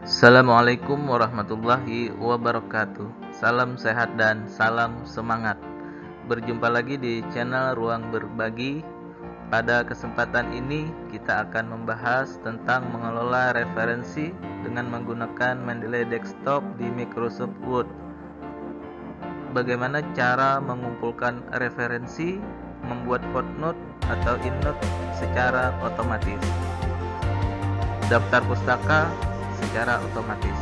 Assalamualaikum warahmatullahi wabarakatuh. Salam sehat dan salam semangat. Berjumpa lagi di channel Ruang Berbagi. Pada kesempatan ini kita akan membahas tentang mengelola referensi dengan menggunakan Mendeley Desktop di Microsoft Word. Bagaimana cara mengumpulkan referensi, membuat footnote atau endnote secara otomatis, daftar pustaka secara otomatis.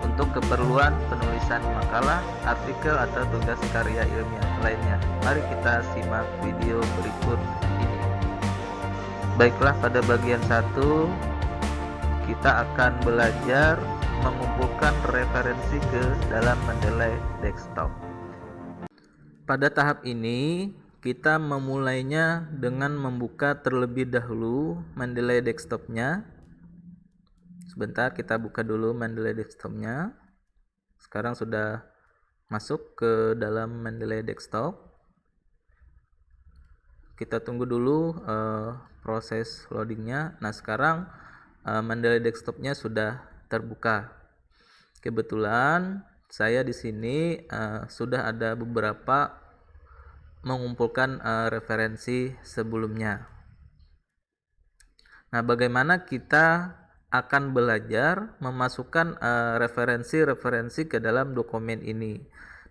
Untuk keperluan penulisan makalah, artikel, atau tugas karya ilmiah lainnya. Mari kita simak video berikut ini. Baiklah, pada bagian 1 kita akan belajar mengumpulkan referensi ke dalam Mendeley Desktop. Pada tahap ini kita memulainya dengan membuka terlebih dahulu Mendeley Desktop-nya. Sebentar, kita buka dulu Mendeley Desktop-nya. Sekarang sudah masuk ke dalam Mendeley Desktop. Kita tunggu dulu proses loadingnya. Nah, sekarang Mendeley Desktop-nya sudah terbuka. Kebetulan saya di sini sudah ada beberapa mengumpulkan referensi sebelumnya. Nah, bagaimana kita akan belajar memasukkan referensi-referensi ke dalam dokumen ini.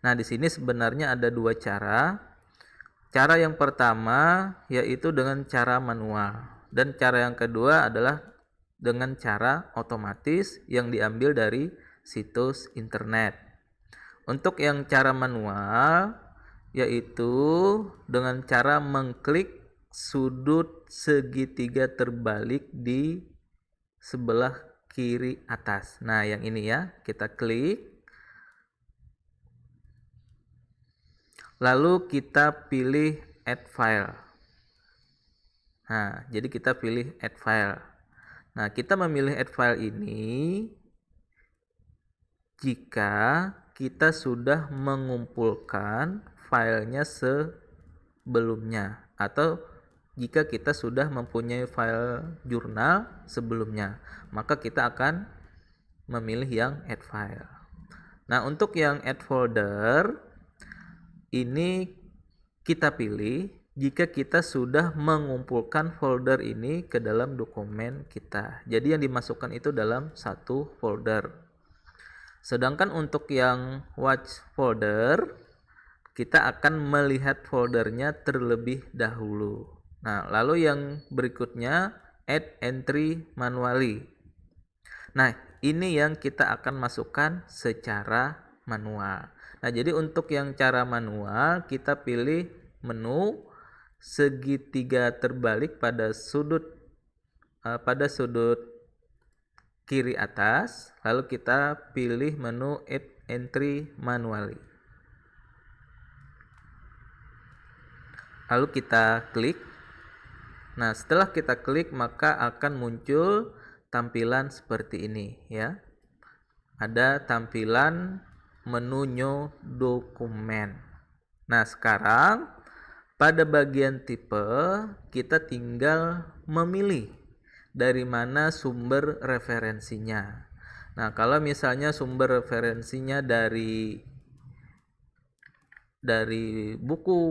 Nah, di sini sebenarnya ada dua cara. Cara yang pertama yaitu dengan cara manual, dan cara yang kedua adalah dengan cara otomatis yang diambil dari situs internet. Untuk yang cara manual yaitu dengan cara mengklik sudut segitiga terbalik di sebelah kiri atas. Nah, yang ini ya, kita klik. Lalu kita pilih add file. Nah, jadi kita pilih add file. Nah, kita memilih add file ini jika kita sudah mengumpulkan filenya sebelumnya, atau jika kita sudah mempunyai file jurnal sebelumnya, maka kita akan memilih yang add file. Nah, untuk yang add folder ini kita pilih jika kita sudah mengumpulkan folder ini ke dalam dokumen kita. Jadi yang dimasukkan itu dalam satu folder. Sedangkan untuk yang watch folder, kita akan melihat foldernya terlebih dahulu. Nah, lalu yang berikutnya add entry manually. Nah, ini yang kita akan masukkan secara manual. Nah, jadi untuk yang cara manual kita pilih menu segitiga terbalik pada sudut kiri atas, lalu kita pilih menu add entry manually. Lalu kita klik. Nah, setelah kita klik maka akan muncul tampilan seperti ini ya. Ada tampilan menu new dokumen. Nah, sekarang pada bagian tipe kita tinggal memilih dari mana sumber referensinya. Nah, kalau misalnya sumber referensinya dari buku,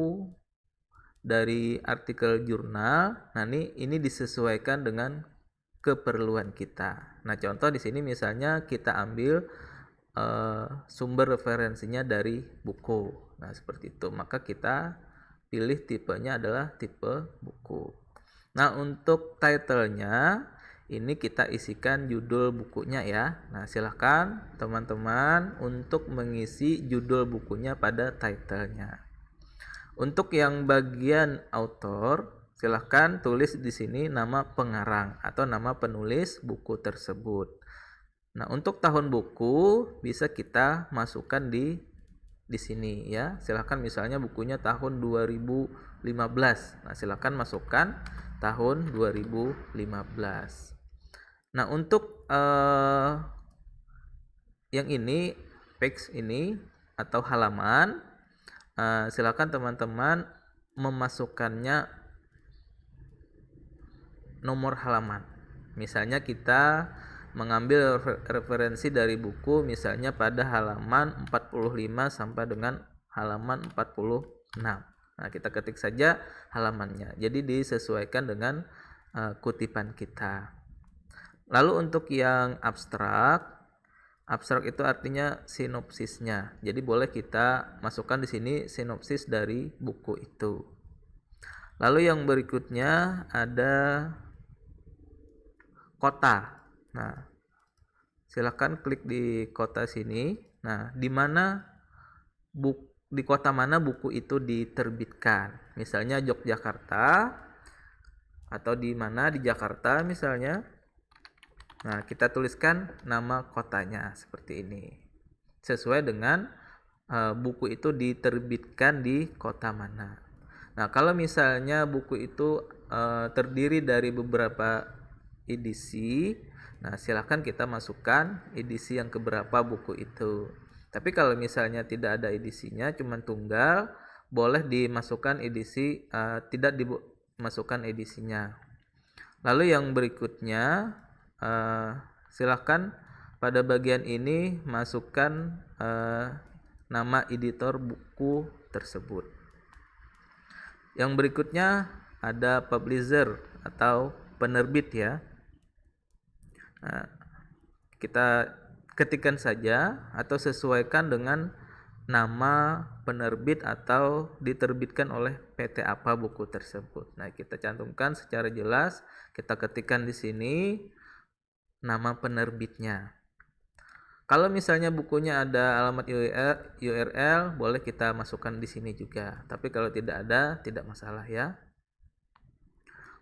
dari artikel jurnal, nah ini disesuaikan dengan keperluan kita. Nah, contoh di sini misalnya kita ambil sumber referensinya dari buku. Nah, seperti itu. Maka kita pilih tipenya adalah tipe buku. Nah, untuk title-nya ini kita isikan judul bukunya ya. Nah, silahkan teman-teman untuk mengisi judul bukunya pada title-nya. Untuk yang bagian author, silahkan tulis di sini nama pengarang atau nama penulis buku tersebut. Nah, untuk tahun buku bisa kita masukkan di sini ya. Silahkan misalnya bukunya tahun 2015. Nah, silahkan masukkan tahun 2015. Nah, untuk yang ini, page ini atau halaman, silakan teman-teman memasukkannya nomor halaman. Misalnya kita mengambil referensi dari buku misalnya pada halaman 45 sampai dengan halaman 46. Nah, kita ketik saja halamannya. Jadi disesuaikan dengan kutipan kita. Lalu untuk yang abstrak itu artinya sinopsisnya. Jadi boleh kita masukkan di sini sinopsis dari buku itu. Lalu yang berikutnya ada kota. Nah, silahkan klik di kota sini. Nah, di kota mana buku itu diterbitkan. Misalnya Yogyakarta atau di mana di Jakarta misalnya. Nah, kita tuliskan nama kotanya seperti ini. Sesuai dengan buku itu diterbitkan di kota mana. Nah, kalau misalnya buku itu terdiri dari beberapa edisi, nah silahkan kita masukkan edisi yang keberapa buku itu. Tapi kalau misalnya tidak ada edisinya, cuma tunggal, boleh dimasukkan edisi, tidak dimasukkan edisinya. Lalu yang berikutnya, silahkan pada bagian ini masukkan nama editor buku tersebut. Yang berikutnya ada publisher atau penerbit ya. Nah, kita ketikkan saja atau sesuaikan dengan nama penerbit atau diterbitkan oleh PT apa buku tersebut. Nah, kita cantumkan secara jelas, kita ketikkan di sini nama penerbitnya. Kalau misalnya bukunya ada alamat URL, boleh kita masukkan di sini juga. Tapi kalau tidak ada, tidak masalah ya.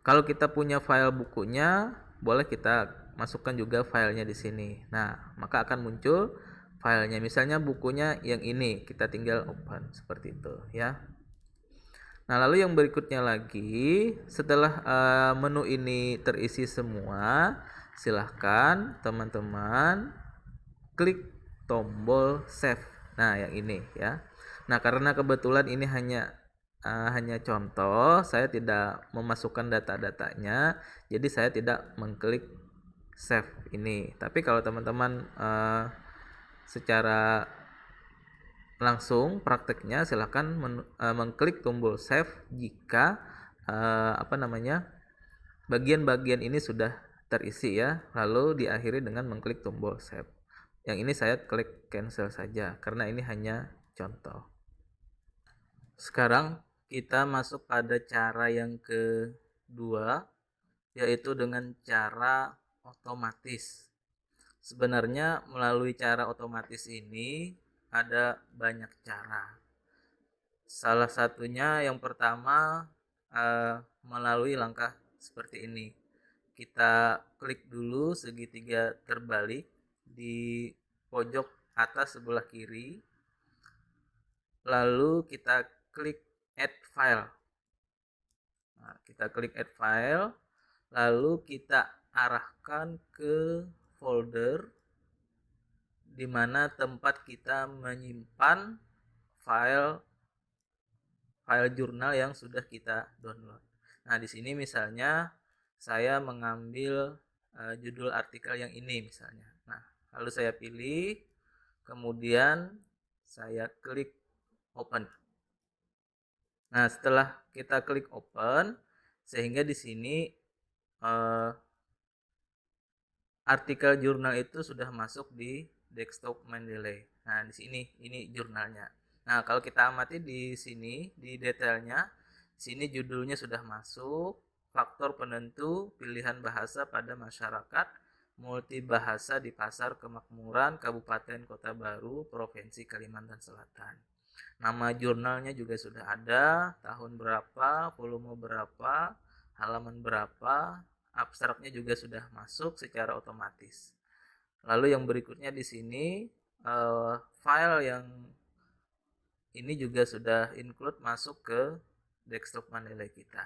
Kalau kita punya file bukunya, boleh kita masukkan juga filenya di sini. Nah, maka akan muncul filenya. Misalnya bukunya yang ini, kita tinggal open seperti itu ya. Nah, lalu yang berikutnya lagi, setelah menu ini terisi semua, silahkan teman-teman klik tombol save. Nah, yang ini ya. Nah, karena kebetulan ini hanya contoh, saya tidak memasukkan data-datanya, jadi saya tidak mengklik save ini. Tapi kalau teman-teman secara langsung prakteknya, silahkan mengklik tombol save jika bagian-bagian ini sudah terisi ya, lalu diakhiri dengan mengklik tombol save. Yang ini saya klik cancel saja karena ini hanya contoh. Sekarang kita masuk pada cara yang kedua, yaitu dengan cara otomatis. Sebenarnya melalui cara otomatis ini ada banyak cara. Salah satunya yang pertama melalui langkah seperti ini. Kita klik dulu segitiga terbalik di pojok atas sebelah kiri, lalu kita klik add file. Nah, kita klik add file, lalu kita arahkan ke folder di mana tempat kita menyimpan file jurnal yang sudah kita download. Nah, di sini misalnya saya mengambil judul artikel yang ini misalnya. Nah, lalu saya pilih, kemudian saya klik open. Nah, setelah kita klik open, sehingga di sini artikel jurnal itu sudah masuk di desktop Mendeley. Nah, di sini ini jurnalnya. Nah, kalau kita amati di sini di detailnya, sini judulnya sudah masuk, faktor penentu pilihan bahasa pada masyarakat, multibahasa di pasar kemakmuran Kabupaten Kota Baru, Provinsi Kalimantan Selatan. Nama jurnalnya juga sudah ada, tahun berapa, volume berapa, halaman berapa, abstraknya juga sudah masuk secara otomatis. Lalu yang berikutnya di sini file yang ini juga sudah include masuk ke desktop Mendeley kita.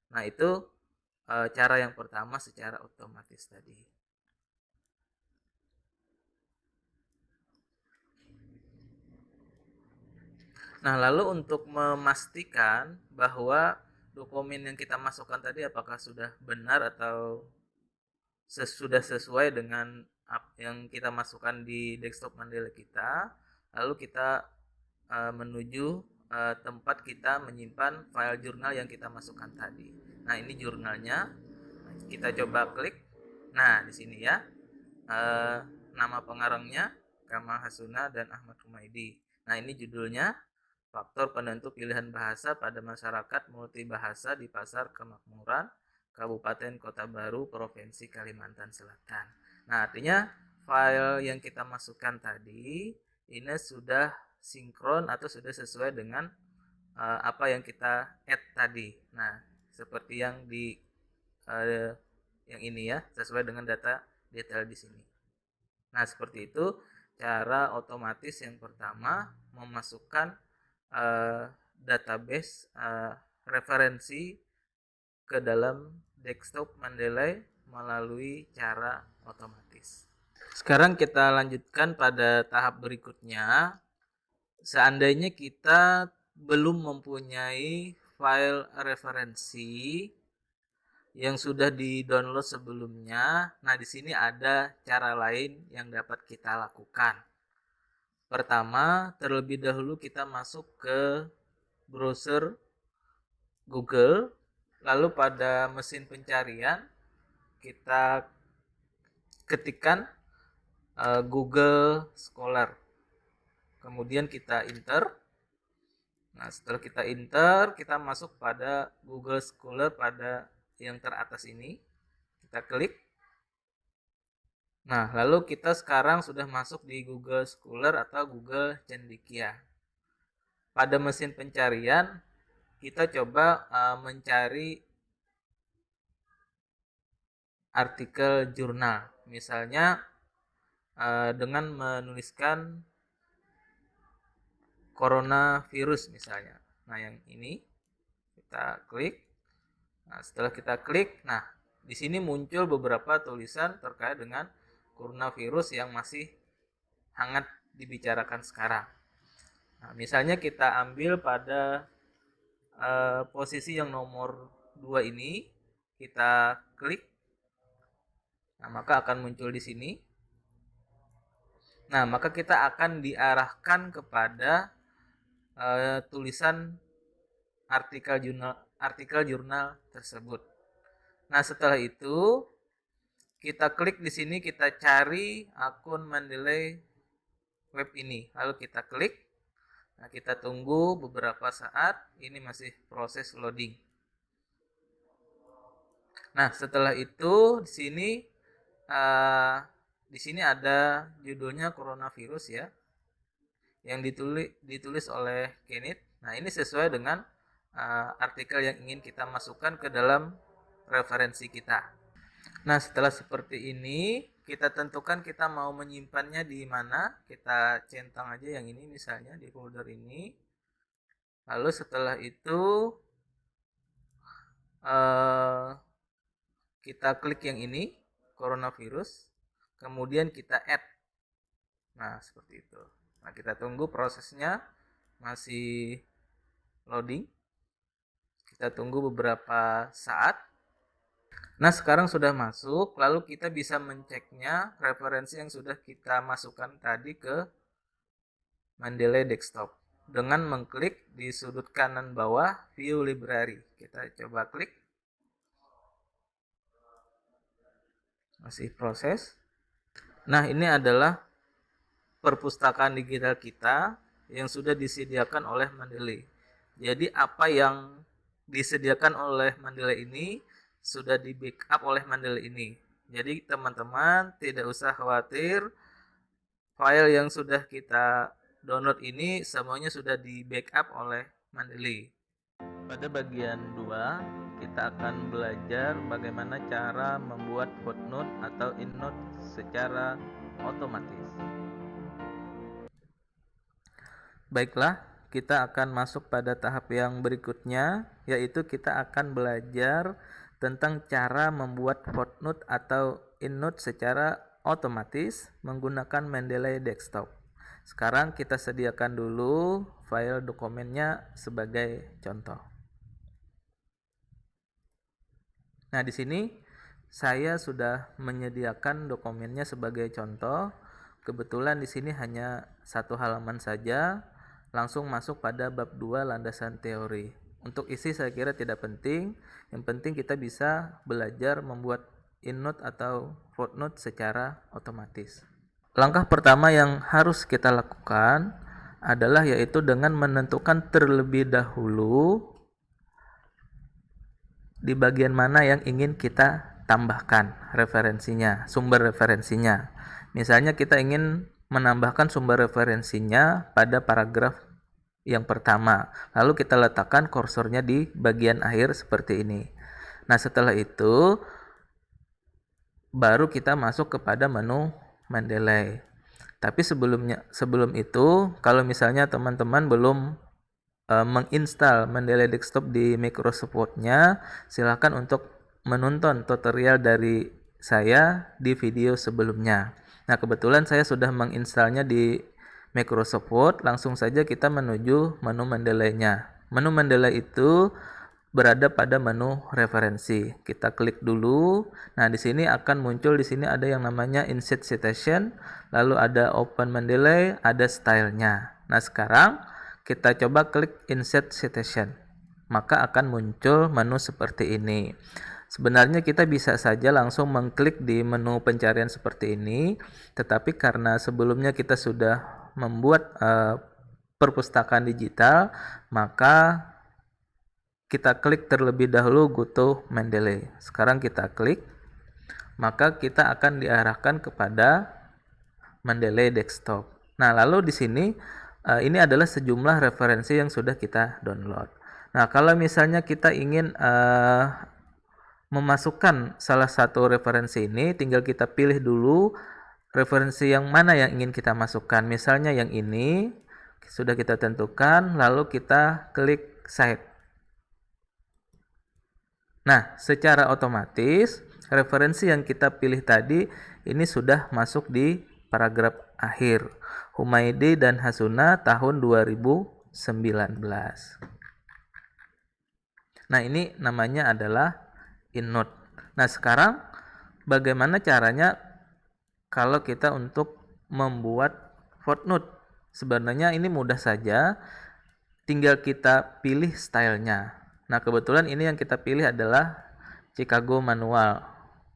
Nah, itu cara yang pertama secara otomatis tadi. Nah, lalu untuk memastikan bahwa dokumen yang kita masukkan tadi apakah sudah benar atau sudah sesuai dengan yang kita masukkan di desktop Mendeley kita, lalu kita menuju tempat kita menyimpan file jurnal yang kita masukkan tadi. Nah, ini jurnalnya. Kita coba klik. Nah, di sini ya, nama pengarangnya Kamal Hasuna dan Ahmad Humaidi. Nah, ini judulnya faktor penentu pilihan bahasa pada masyarakat multibahasa di Pasar Kemakmuran, Kabupaten Kota Baru, Provinsi Kalimantan Selatan. Nah, artinya file yang kita masukkan tadi ini sudah sinkron atau sudah sesuai dengan apa yang kita add tadi. Nah, seperti yang di yang ini ya, sesuai dengan data detail di sini. Nah, seperti itu cara otomatis yang pertama memasukkan database referensi ke dalam desktop Mendeley melalui cara otomatis. Sekarang kita lanjutkan pada tahap berikutnya. Seandainya kita belum mempunyai file referensi yang sudah di-download sebelumnya, nah di sini ada cara lain yang dapat kita lakukan. Pertama, terlebih dahulu kita masuk ke browser Google, lalu pada mesin pencarian kita ketikkan Google Scholar. Kemudian kita enter. Nah, setelah kita enter, kita masuk pada Google Scholar pada yang teratas ini. Kita klik. Nah, lalu kita sekarang sudah masuk di Google Scholar atau Google Cendekia. Pada mesin pencarian, kita coba mencari artikel jurnal. Misalnya dengan menuliskan coronavirus misalnya. Nah, yang ini kita klik. Nah, setelah kita klik, nah di sini muncul beberapa tulisan terkait dengan coronavirus yang masih hangat dibicarakan sekarang. Nah, misalnya kita ambil pada posisi yang nomor 2 ini, kita klik. Nah, maka akan muncul di sini. Nah, maka kita akan diarahkan kepada tulisan artikel jurnal tersebut. Nah, setelah itu kita klik di sini, kita cari akun Mendeley web ini. Lalu kita klik. Nah, kita tunggu beberapa saat, ini masih proses loading. Nah, setelah itu di sini ada judulnya coronavirus ya, yang ditulis oleh Kenneth. Nah, ini sesuai dengan artikel yang ingin kita masukkan ke dalam referensi kita. Nah, setelah seperti ini, kita tentukan kita mau menyimpannya di mana. Kita centang aja yang ini misalnya di folder ini. Lalu setelah itu kita klik yang ini, coronavirus. Kemudian kita add. Nah, seperti itu. Nah, kita tunggu prosesnya masih loading. Kita tunggu beberapa saat. Nah, sekarang sudah masuk, lalu kita bisa menceknya referensi yang sudah kita masukkan tadi ke Mendeley Desktop dengan mengklik di sudut kanan bawah View Library. Kita coba klik. Masih proses. Nah, ini adalah perpustakaan digital kita yang sudah disediakan oleh Mendeley. Jadi apa yang disediakan oleh Mendeley ini sudah di backup oleh Mendeley ini. Jadi teman-teman tidak usah khawatir, file yang sudah kita download ini semuanya sudah di backup oleh Mendeley. Pada bagian 2 kita akan belajar bagaimana cara membuat footnote atau endnote secara otomatis. Baiklah, kita akan masuk pada tahap yang berikutnya, yaitu kita akan belajar tentang cara membuat footnote atau endnote secara otomatis menggunakan Mendeley Desktop. Sekarang kita sediakan dulu file dokumennya sebagai contoh. Nah, di sini Saya sudah menyediakan dokumennya sebagai contoh. Kebetulan di sini hanya satu halaman saja, langsung masuk pada bab 2 landasan teori. Untuk isi saya kira tidak penting, yang penting kita bisa belajar membuat endnote atau footnote secara otomatis. Langkah pertama yang harus kita lakukan adalah yaitu dengan menentukan terlebih dahulu di bagian mana yang ingin kita tambahkan referensinya, sumber referensinya. Misalnya kita ingin menambahkan sumber referensinya pada paragraf yang pertama, lalu kita letakkan kursornya di bagian akhir seperti ini. Nah, setelah itu baru kita masuk kepada menu Mendeley. Tapi sebelum itu, kalau misalnya teman-teman belum menginstal Mendeley Desktop di Microsoft Word-nya, silakan untuk menonton tutorial dari saya di video sebelumnya. Nah, kebetulan saya sudah menginstalnya di Microsoft Word. Langsung saja kita menuju menu Mendeley-nya. Menu Mendeley itu berada pada menu referensi. Kita klik dulu. Nah, di sini akan muncul, di sini ada yang namanya Insert Citation, lalu ada Open Mendeley, ada stylenya. Nah, sekarang kita coba klik Insert Citation. Maka akan muncul menu seperti ini. Sebenarnya kita bisa saja langsung mengklik di menu pencarian seperti ini, tetapi karena sebelumnya kita sudah membuat perpustakaan digital, maka kita klik terlebih dahulu Go to Mendeley. Sekarang kita klik, maka kita akan diarahkan kepada Mendeley Desktop. Nah, lalu di sini ini adalah sejumlah referensi yang sudah kita download. Nah, kalau misalnya kita ingin memasukkan salah satu referensi ini, tinggal kita pilih dulu referensi yang mana yang ingin kita masukkan. Misalnya yang ini sudah kita tentukan, lalu kita klik Save. Nah, secara otomatis referensi yang kita pilih tadi ini sudah masuk di paragraf akhir. Humaydi dan Hasuna tahun 2019. Nah, ini namanya adalah endnote. Nah, sekarang bagaimana caranya kalau kita untuk membuat footnote? Sebenarnya ini mudah saja, tinggal kita pilih stylenya. Nah, kebetulan ini yang kita pilih adalah Chicago Manual,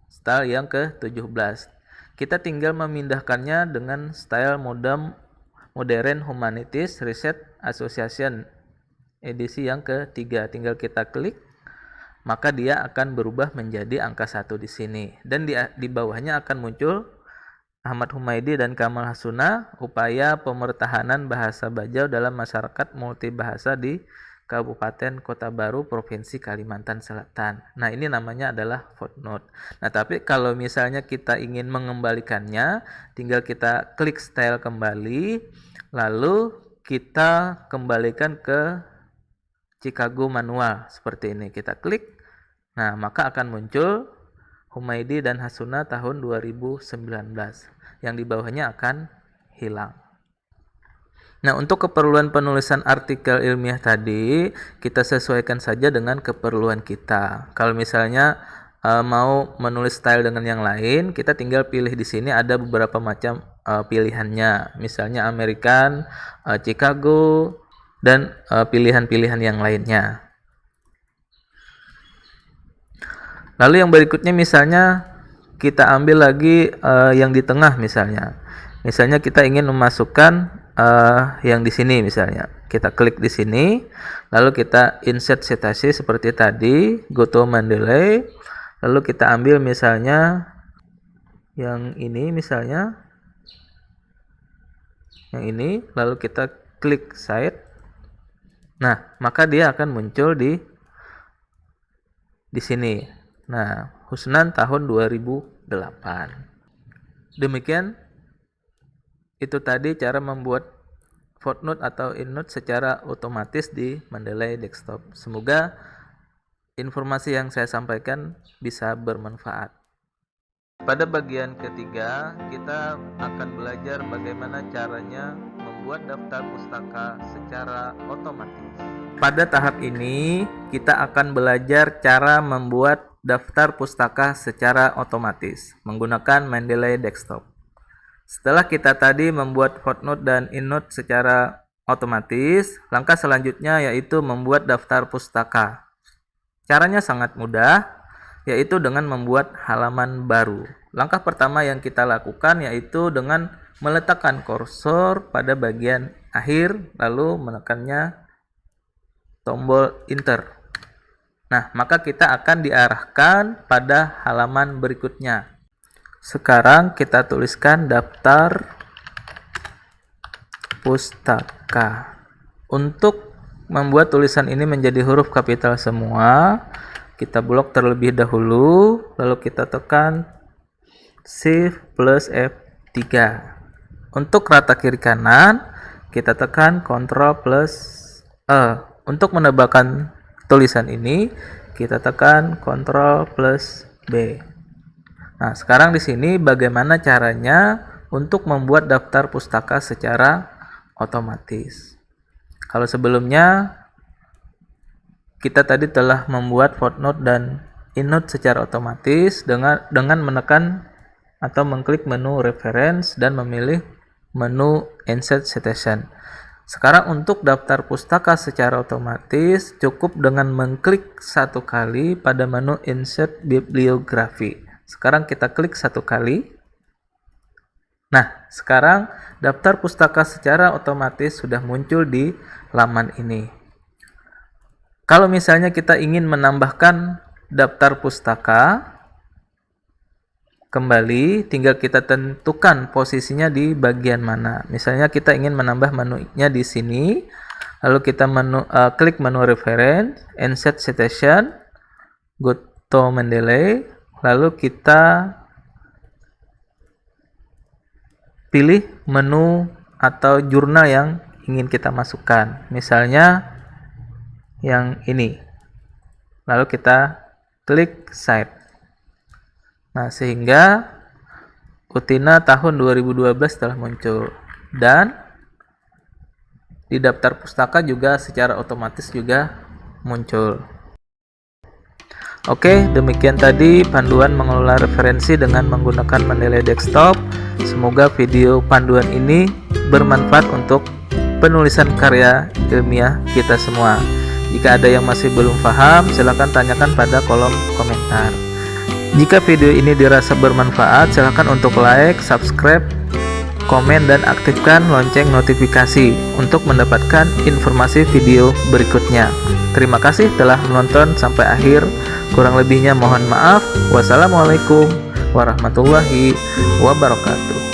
style yang ke-17. Kita tinggal memindahkannya dengan style Modern Humanities Research Association edisi yang ke-3. Tinggal kita klik, maka dia akan berubah menjadi angka 1 di sini. Dan di bawahnya akan muncul Ahmad Humaydi dan Kamal Hasuna, upaya pemertahanan bahasa Bajau dalam masyarakat multibahasa di Kabupaten Kota Baru, Provinsi Kalimantan Selatan. Nah, ini namanya adalah footnote. Nah, tapi kalau misalnya kita ingin mengembalikannya, tinggal kita klik style kembali, lalu kita kembalikan ke Chicago Manual seperti ini. Kita klik. Nah, maka akan muncul Humaydi dan Hasuna tahun 2019. Yang di bawahnya akan hilang. Nah, untuk keperluan penulisan artikel ilmiah tadi, kita sesuaikan saja dengan keperluan kita. Kalau misalnya mau menulis style dengan yang lain, kita tinggal pilih di sini ada beberapa macam pilihannya. Misalnya American, Chicago, dan pilihan-pilihan yang lainnya. Lalu yang berikutnya misalnya kita ambil lagi yang di tengah misalnya. Misalnya kita ingin memasukkan yang di sini misalnya. Kita klik di sini, lalu kita insert citasi seperti tadi, go to Mendeley, lalu kita ambil misalnya yang ini misalnya. Yang ini, lalu kita klik cite. Nah, maka dia akan muncul di sini. Nah, Husnan tahun 2008. Demikian itu tadi cara membuat footnote atau endnote secara otomatis di Mendeley Desktop. Semoga informasi yang saya sampaikan bisa bermanfaat. Pada bagian ketiga, kita akan belajar bagaimana caranya membuat daftar pustaka secara otomatis. Pada tahap ini, kita akan belajar cara membuat daftar pustaka secara otomatis menggunakan Mendeley Desktop. Setelah kita tadi membuat footnote dan endnote secara otomatis, langkah selanjutnya yaitu membuat daftar pustaka. Caranya sangat mudah, yaitu dengan membuat halaman baru. Langkah pertama yang kita lakukan yaitu dengan meletakkan kursor pada bagian akhir, lalu menekannya tombol Enter. Nah, maka kita akan diarahkan pada halaman berikutnya. Sekarang kita tuliskan daftar pustaka. Untuk membuat tulisan ini menjadi huruf kapital semua, kita blok terlebih dahulu, lalu kita tekan Shift plus F3. Untuk rata kiri kanan, kita tekan Ctrl plus E. Untuk menambahkan tulisan ini, kita tekan Ctrl plus B. Nah, sekarang di sini bagaimana caranya untuk membuat daftar pustaka secara otomatis. Kalau sebelumnya kita tadi telah membuat footnote dan endnote secara otomatis dengan menekan atau mengklik menu reference dan memilih menu insert citation. Sekarang untuk daftar pustaka secara otomatis cukup dengan mengklik satu kali pada menu insert bibliography. Sekarang kita klik satu kali. Nah, sekarang daftar pustaka secara otomatis sudah muncul di laman ini. Kalau misalnya kita ingin menambahkan daftar pustaka, kembali tinggal kita tentukan posisinya di bagian mana. Misalnya kita ingin menambah menunya di sini, lalu kita klik menu reference, insert citation, go to Mendeley, lalu kita pilih menu atau jurnal yang ingin kita masukkan. Misalnya yang ini. Lalu kita klik save. Nah, sehingga Utina tahun 2012 telah muncul, dan di daftar pustaka juga secara otomatis juga muncul. Oke, demikian tadi panduan mengelola referensi dengan menggunakan Mendeley Desktop. Semoga video panduan ini bermanfaat untuk penulisan karya ilmiah kita semua. Jika ada yang masih belum paham, silakan tanyakan pada kolom komentar. Jika video ini dirasa bermanfaat, silakan untuk like, subscribe, komen, dan aktifkan lonceng notifikasi untuk mendapatkan informasi video berikutnya. Terima kasih telah menonton sampai akhir. Kurang lebihnya mohon maaf. Wassalamualaikum warahmatullahi wabarakatuh.